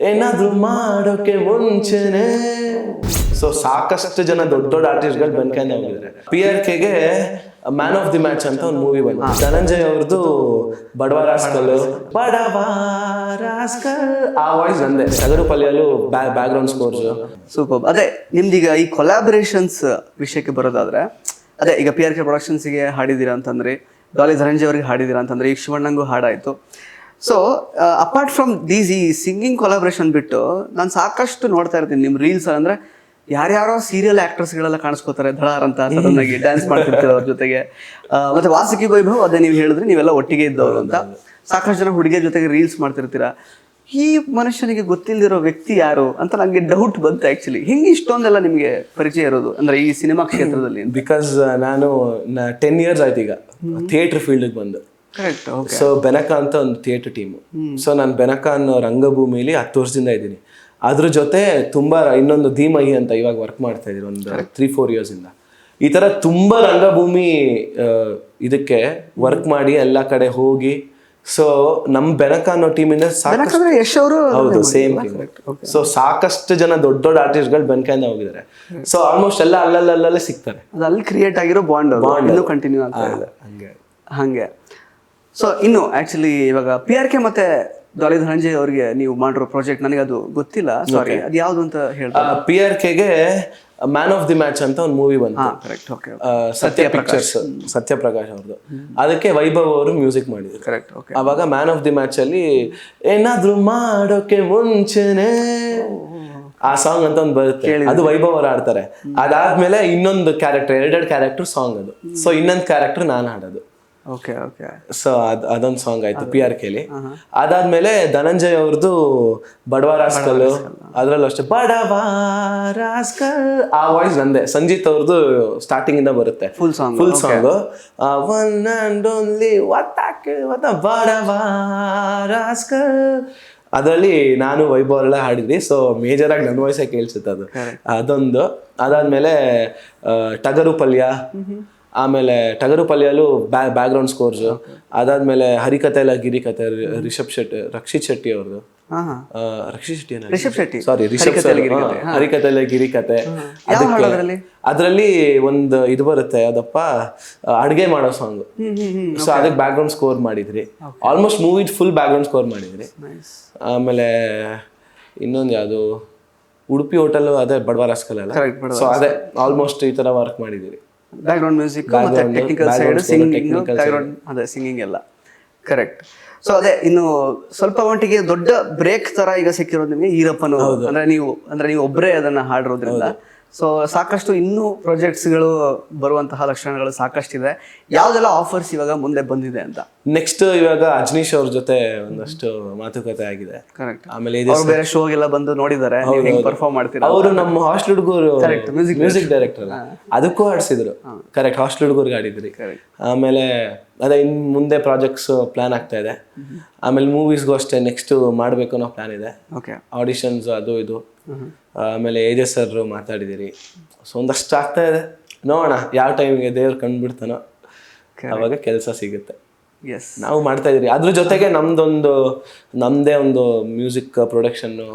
ಏನಾದ್ರೂ ಮಾಡೋಕೆ ಮುಂಚೆನೆ. ಸೊ ಸಾಕಷ್ಟು ಜನ ದೊಡ್ಡ ದೊಡ್ಡ ಆರ್ಟಿಸ್ಟ್ಗಳು ಬಂದ್ಕೊಂಡೆ ಹೋಗಿದ್ದಾರೆ. PRKಗೆ ಮ್ಯಾನ್ ಆಫ್ ದಿ ಮ್ಯಾಚ್ ಅಂತ ಒಂದು ಮೂವಿ ಬಂತು. ಧನಂಜಯ್ ಅವ್ರದ್ದು ಬಡವ ರಾಸ್ಕಲ್, ಆ ವಾಯ್ಸ್ ಅಂದೆ. ಟಗರು ಪಲ್ಯಲು ಬ್ಯಾಕ್ ಗ್ರೌಂಡ್ ಸ್ಕೋರ್ಸ್ ಸೂಪರ್. ಅದೇ ನಿಮ್ದೀಗ ಈ ಕೊಲಾಬರೇಷನ್ಸ್ ವಿಷಯಕ್ಕೆ ಬರೋದಾದ್ರೆ, ಅದೇ ಈಗ PRK ಪ್ರೊಡಕ್ಷನ್ಸ್ಗೆ ಹಾಡಿದ್ದೀರಾ ಅಂತಂದ್ರೆ, ಡಾಲಿ ಧನಂಜಯ್ ಅವ್ರಿಗೆ ಹಾಡಿದ್ದೀರಾ ಅಂತಂದ್ರೆ, ಈಗ ಶಿವಣ್ಣಂಗೂ ಹಾಡಾಯ್ತು. ಸೊ ಅಪಾರ್ಟ್ ಫ್ರಮ್ ದೀಸ್ ಈ ಸಿಂಗಿಂಗ್ ಕೊಲಾಬ್ರೇಷನ್ ಬಿಟ್ಟು ನಾನು ಸಾಕಷ್ಟು ನೋಡ್ತಾ ಇರ್ತೀನಿ ನಿಮ್ಮ ರೀಲ್ಸ್. ಅಂದ್ರೆ ಯಾರ್ಯಾರೋ ಸೀರಿಯಲ್ ಆಕ್ಟರ್ಸ್ಗಳೆಲ್ಲ ಕಾಣಿಸ್ಕೋತಾರೆ ಧಡಾರ್ ಅಂತ, ಸಡನ್ ಆಗಿ ಡ್ಯಾನ್ಸ್ ಮಾಡ್ತಿರ್ತಾರೆ ಅವ್ರ ಜೊತೆಗೆ. ಮತ್ತೆ ವಾಸುಕಿ ವೈಭವ್, ಅದೇ ನೀವು ಹೇಳಿದ್ರೆ ನೀವೆಲ್ಲ ಒಟ್ಟಿಗೆ ಇದ್ದವರು ಅಂತ. ಸಾಕಷ್ಟು ಜನ ಹುಡುಗಿಯ ಜೊತೆಗೆ ರೀಲ್ಸ್ ಮಾಡ್ತಿರ್ತೀರಾ. ಈ ಮನುಷ್ಯನಿಗೆ ಗೊತ್ತಿಲ್ಲದಿರೋ ವ್ಯಕ್ತಿ ಯಾರು ಅಂತ ನನಗೆ ಡೌಟ್ ಬಂತು ಆಕ್ಚುಲಿ. ಹಿಂಗೆ ಇಷ್ಟೊಂದೆಲ್ಲ ನಿಮಗೆ ಪರಿಚಯ ಇರೋದು ಅಂದ್ರೆ ಈ ಸಿನಿಮಾ ಕ್ಷೇತ್ರದಲ್ಲಿ? ಬಿಕಾಸ್ ನಾನು 10 years ಆಯ್ತು ಈಗ ಥಿಯೇಟರ್ ಫೀಲ್ಡ್ಗೆ ಬಂದು. ಕರೆಕ್ಟ್. ಸೊ ಬೆನಕ ಅಂತ ಒಂದು ಥಿಯೇಟರ್ ಟೀಮು. ಸೊ ನಾನು ಬೆನಕ ಅನ್ನೋ ರಂಗಭೂಮಿಲಿ 10 ವರ್ಷದಿಂದ ಇದ್ದೀನಿ. ಅದ್ರ ಜೊತೆ ತುಂಬಾ ಇನ್ನೊಂದು ಧೀಮಹಿ ಅಂತ ಇವಾಗ ವರ್ಕ್ ಮಾಡ್ತಾ ಇದ್ದೀನಿ ಒಂದು 3-4 years ಇಂದ. ಈ ತರ ತುಂಬಾ ರಂಗಭೂಮಿ ಇದಕ್ಕೆ ವರ್ಕ್ ಮಾಡಿ ಎಲ್ಲ ಕಡೆ ಹೋಗಿ. ಸೊ ನಮ್ ಬೆನಕ ಅನ್ನೋ ಟೀಮಿಂದ ಯಶ್ ಅವರು ಹೌದು ಸೇಮ್ ಟೀಮ್. ಸೊ ಸಾಕಷ್ಟು ಜನ ದೊಡ್ಡ ದೊಡ್ಡ ಆರ್ಟಿಸ್ಟ್ಗಳು ಬೆನಕದಿಂದ ಹೋಗಿದ್ದಾರೆ. ಸೊ ಆಲ್ಮೋಸ್ಟ್ ಎಲ್ಲ ಅಲ್ಲಲ್ಲೇ ಸಿಗ್ತಾರೆ. ಅಲ್ಲಿ ಕ್ರಿಯೇಟ್ ಆಗಿರೋ ಬಾಂಡ್ ಇನ್ನೂ ಕಂಟಿನ್ಯೂ ಆಗ್ತಾ ಇದೆ ಹಂಗೆ. ಸೊ ಇನ್ನು ಆಕ್ಚುಲಿ ಇವಾಗ PRK ಮತ್ತೆ ಡಾಲಿ ಧನಂಜಯ್ ಅವರಿಗೆ ನೀವು ಮಾಡಿರೋ ಪ್ರಾಜೆಕ್ಟ್ ನನಗೆ ಅದು ಗೊತ್ತಿಲ್ಲ, ಸಾರಿ, ಅದು ಯಾವ್ದು ಅಂತ ಹೇಳ್ತಾರೆ? PRKಗೆ ಮ್ಯಾನ್ ಆಫ್ ದಿ ಮ್ಯಾಚ್ ಅಂತ ಒಂದು ಮೂವಿ ಬಂತು. ಸತ್ಯ ಪಿಕ್ಚರ್ಸ್, ಸತ್ಯಪ್ರಕಾಶ್ ಅವ್ರದ್ದು. ಅದಕ್ಕೆ ವೈಭವ್ ಅವರು ಮ್ಯೂಸಿಕ್ ಮಾಡಿದ್ರು. ಕರೆಕ್ಟ್. ಅವಾಗ ಮ್ಯಾನ್ ಆಫ್ ದಿ ಮ್ಯಾಚ್ ಅಲ್ಲಿ ಏನಾದ್ರೂ ಮಾಡೋಕೆ ಮುಂಚೆನೆ ಆ ಸಾಂಗ್ ಅಂತ ಒಂದು ಬರುತ್ತೆ. ಅದು ವೈಭವ್ ಅವರು ಆಡ್ತಾರೆ. ಅದಾದ್ಮೇಲೆ ಇನ್ನೊಂದು ಕ್ಯಾರೆಕ್ಟರ್, 2 ಕ್ಯಾರೆಕ್ಟರ್ ಸಾಂಗ್ ಅದು. ಸೊ ಇನ್ನೊಂದು ಕ್ಯಾರೆಕ್ಟರ್ ನಾನು ಹಾಡೋದು. ಸೊ ಅದೊಂದು ಸಾಂಗ್ ಆಯ್ತು PRKಲಿ. ಅದಾದ್ಮೇಲೆ ಧನಂಜಯ್ ಅವ್ರದ್ದು ಬಡವ ರಾಸ್ಕಲ್, ಅದ್ರಲ್ಲೂ ಅಷ್ಟೇ ಬಡವ ರಾಸ್ಕಲ್, ಆ ವಾಯ್ಸ್ ನಂದೆ. ಸಂಜೀತ್ ಅವ್ರದ್ದು ಸ್ಟಾರ್ಟಿಂಗ್ ಇಂದ ಬರುತ್ತೆ full song. One and only ಬಡವ ರಾಸ್ಕಲ್, ಅದರಲ್ಲಿ ನಾನು ವೈಭವ್ ಎಲ್ಲ ಹಾಡಿದ್ವಿ. ಸೊ ಮೇಜರ್ ಆಗಿ ನನ್ನ ವಾಯ್ಸೇ ಕೇಳಿಸುತ್ತೆ ಅದು. ಅದೊಂದು. ಅದಾದ್ಮೇಲೆ ಟಗರು ಪಲ್ಯ, ಆಮೇಲೆ ಟಗರು ಪಲ್ಯಲು ಬ್ಯಾಕ್ ಗ್ರೌಂಡ್ ಸ್ಕೋರ್ಸ್. ಅದಾದ್ಮೇಲೆ ಹರಿಕತೆ ಇಲ್ಲ ಗಿರಿಕತೆ, ರಕ್ಷಿತ್ ಶೆಟ್ಟಿ ಅವ್ರದ್ದು. ಹರಿಕತೆ ಇಲ್ಲ ಗಿರಿಕತೆ. ಅದ್ರಲ್ಲಿ ಒಂದು ಇದು ಬರುತ್ತೆ, ಅದಪ್ಪ ಅಡ್ಗೆ ಮಾಡೋ ಸಾಂಗ್. ಸೊ ಅದಕ್ಕೆ ಬ್ಯಾಕ್ ಗ್ರೌಂಡ್ ಸ್ಕೋರ್ ಮಾಡಿದ್ರಿ. Almost movie full back ground score ಮಾಡಿದ್ರಿ. ಆಮೇಲೆ ಇನ್ನೊಂದು ಯಾವುದು ಉಡುಪಿ ಹೋಟೆಲ್, ಅದೇ ಬಡವ ರಾಸ್ಕಲ್ ಅಲ್ಲ. ಸೊ ಅದೇ ಆಲ್ಮೋಸ್ಟ್ ಈ ತರ ವರ್ಕ್ ಮಾಡಿದಿರಿ. ಬ್ಯಾಕ್ ಗ್ರೌಂಡ್ ಮ್ಯೂಸಿಕ್ ಮತ್ತೆ ಟೆಕ್ನಿಕಲ್ ಸೈಡ್, ಸಿಂಗಿಂಗ್, ಅದೇ ಸಿಂಗಿಂಗ್ ಎಲ್ಲ. ಕರೆಕ್ಟ್. ಸೊ ಅದೇ ಇನ್ನು ಸ್ವಲ್ಪ ಮಟ್ಟಿಗೆ ದೊಡ್ಡ ಬ್ರೇಕ್ ತರ ಈಗ ಸಿಕ್ಕಿರೋದು ನಿಮಗೆ ಈರಪ್ಪನು. ಅಂದ್ರೆ ನೀವು ಒಬ್ಬರೇ ಅದನ್ನ ಹಾಡಿರೋದ್ರಿಂದ ಸೊ ಸಾಕಷ್ಟು ಇನ್ನೂ ಪ್ರಾಜೆಕ್ಟ್ಸ್ಗಳು ಬರುವಂತಹ ಲಕ್ಷಣಗಳು ಸಾಕಷ್ಟಿದೆ. ಯಾವ್ದೆಲ್ಲ ಆಫರ್ಸ್ ಇವಾಗ ಮುಂದೆ ಬಂದಿದೆ ಅಂತ? ನೆಕ್ಸ್ಟ್ ಇವಾಗ ಅಜ್ನೀಶ್ ಅವ್ರ ಜೊತೆ ಒಂದಷ್ಟು ಮಾತುಕತೆ ಆಗಿದೆ. ಕರೆಕ್ಟ್. ಆಮೇಲೆ ಬೇರೆ ಶೋಗೆಲ್ಲ ಬಂದು ನೋಡಿದ್ದಾರೆ, ಪರ್ಫಾರ್ಮ್ ಮಾಡ್ತೀರಾ. ಅವರು ನಮ್ಮ ಹಾಸ್ಟೆಲ್ ಹುಡುಗರು ಮ್ಯೂಸಿಕ್ ಡೈರೆಕ್ಟರ್, ಅದಕ್ಕೂ ಆಡಿಸಿದ್ರು. Correct, hostel ಹುಡುಗರ್ಗೆ ಆಡಿದ್ರಿ. ಆಮೇಲೆ ಅದೇ ಇನ್ ಮುಂದೆ ಪ್ರಾಜೆಕ್ಟ್ಸ್ ಪ್ಲಾನ್ ಆಗ್ತಾ ಇದೆ. ಆಮೇಲೆ ಮೂವೀಸ್ಗೂ ಅಷ್ಟೇ ನೆಕ್ಸ್ಟ್ ಮಾಡ್ಬೇಕು ಅನ್ನೋ ಪ್ಲಾನ್ ಇದೆ. ಆಡಿಷನ್ಸ್ ಅದು ಇದು. ಆಮೇಲೆ ಏಜೆ ಸರ್ ಮಾತಾಡಿದಿರಿ. ಸೊ ಒಂದಷ್ಟು ಆಗ್ತಾ ಇದೆ, ನೋಡೋಣ ಯಾವ ಟೈಮಿಗೆ ದೇವ್ರು ಕಂಡುಬಿಡ್ತಾನೋ ಅವಾಗ ಕೆಲಸ ಸಿಗುತ್ತೆ. ನಾವು ಮಾಡ್ತಾ ಇದೀರಿ. ಅದ್ರ ಜೊತೆಗೆ ನಮ್ದೇ ಒಂದು ಮ್ಯೂಸಿಕ್ ಪ್ರೊಡಕ್ಷನ್ನು,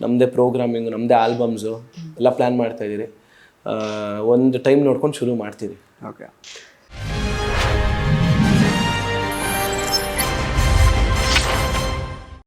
ನಮ್ದೇ ಪ್ರೋಗ್ರಾಮಿಂಗ್, ನಮ್ದೇ ಆಲ್ಬಮ್ಸು ಎಲ್ಲ ಪ್ಲಾನ್ ಮಾಡ್ತಾ ಇದೀರಿ. ಒಂದು ಟೈಮ್ ನೋಡ್ಕೊಂಡು ಶುರು ಮಾಡ್ತೀವಿ.